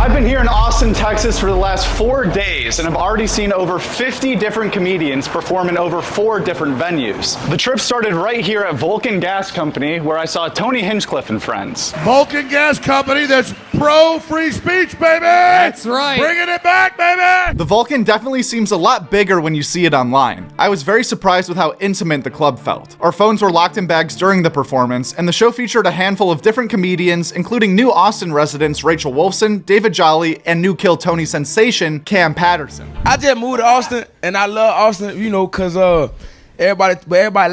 I've been here in Austin, Texas for the last 4 days and have already seen over 50 different comedians perform in over 4 different venues. The trip started right here at Vulcan Gas Company, where I saw Tony Hinchcliffe and friends. Vulcan Gas Company, that's pro-free speech, baby! That's right. Bringing it back, baby! The Vulcan definitely seems a lot bigger when you see it online. I was very surprised with how intimate the club felt. Our phones were locked in bags during the performance, and the show featured a handful of different comedians, including new Austin residents Rachel Wolfson, David Jolly, and new Kill Tony sensation Cam Patterson. I just moved to Austin, and I love Austin, you know, cause everybody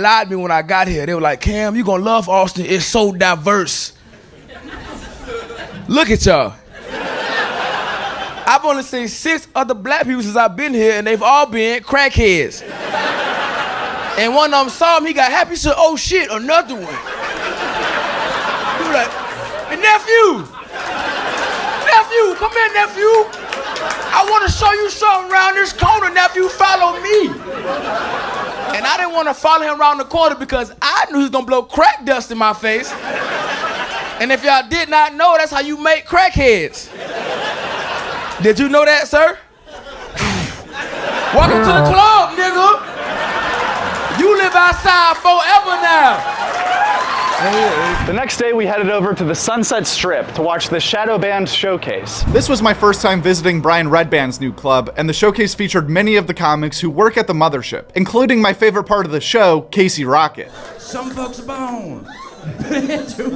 lied to me when I got here. They were like, Cam, you gonna love Austin. It's so diverse. Look at y'all. I've only seen 6 other black people since I've been here, and they've all been crackheads. And one of them saw him, he got happy, he said, oh shit, another one. He was like, hey, nephew, come here, nephew. I want to show you something around this corner, nephew, follow me. And I didn't want to follow him around the corner because I knew he was gonna blow crack dust in my face. And if y'all did not know, that's how you make crackheads. Did you know that, sir? Welcome to the club, nigga. You live outside forever now. The next day, we headed over to the Sunset Strip to watch the Shadow Band showcase. This was my first time visiting Brian Redban's new club, and the showcase featured many of the comics who work at the mothership, including my favorite part of the show, Casey Rocket. Some folks are born. All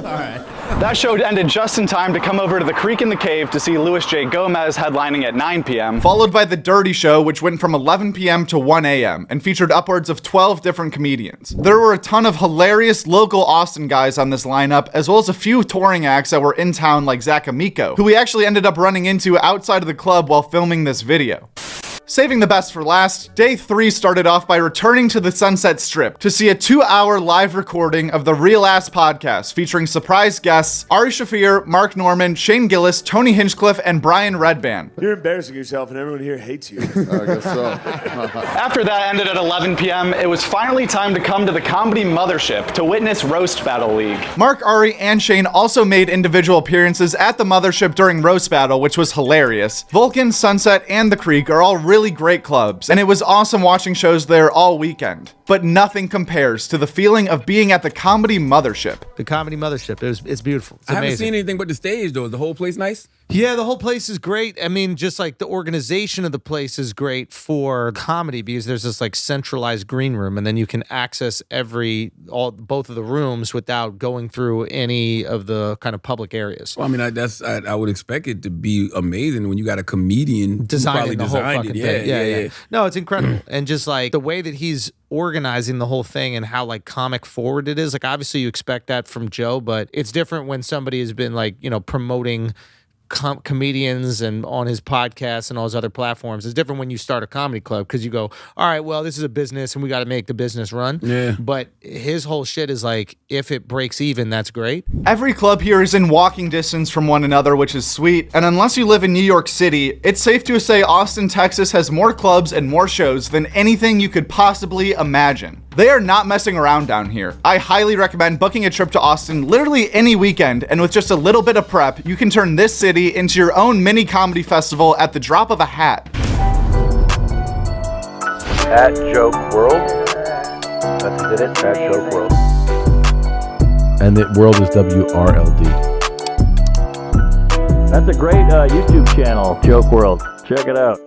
right. That show ended just in time to come over to the Creek in the Cave to see Louis J. Gomez headlining at 9 p.m. Followed by The Dirty Show, which went from 11 p.m. to 1 a.m. and featured upwards of 12 different comedians. There were a ton of hilarious local Austin guys on this lineup, as well as a few touring acts that were in town like Zach Amico, who we actually ended up running into outside of the club while filming this video. Saving the best for last, day 3 started off by returning to the Sunset Strip to see a 2-hour live recording of the Real Ass podcast featuring surprise guests Ari Shaffir, Mark Norman, Shane Gillis, Tony Hinchcliffe, and Brian Redban. You're embarrassing yourself and everyone here hates you. I guess so. After that ended at 11 p.m., it was finally time to come to the Comedy Mothership to witness Roast Battle League. Mark, Ari, and Shane also made individual appearances at the Mothership during Roast Battle, which was hilarious. Vulcan, Sunset, and The Creek are all really great clubs, and it was awesome watching shows there all weekend. But nothing compares to the feeling of being at the Comedy Mothership. The Comedy Mothership. It's beautiful. It's I haven't amazing. seen anything but the stage, though. Is the whole place nice? Yeah, the whole place is great. I mean, just like the organization of the place is great for comedy because there's this like centralized green room, and then you can access both of the rooms without going through any of the kind of public areas. Well, I mean, I would expect it to be amazing when you got a comedian Designing the whole fucking thing. Yeah. No, it's incredible. And just like the way that he's organizing the whole thing and how like comic forward it is. Like obviously you expect that from Joe, but it's different when somebody has been like, you know, promoting comedians and on his podcast and all his other platforms. It's different when you start a comedy club because you go, all right, well, this is a business and we got to make the business run. Yeah. But his whole shit is like, if it breaks even, that's great. Every club here is in walking distance from one another, which is sweet. And unless you live in New York City, it's safe to say Austin, Texas has more clubs and more shows than anything you could possibly imagine. They are not messing around down here. I highly recommend booking a trip to Austin literally any weekend, and with just a little bit of prep, you can turn this city into your own mini comedy festival at the drop of a hat. At Joke World. That's it, at Joke World. And the world is WRLD. That's a great YouTube channel, Joke World. Check it out.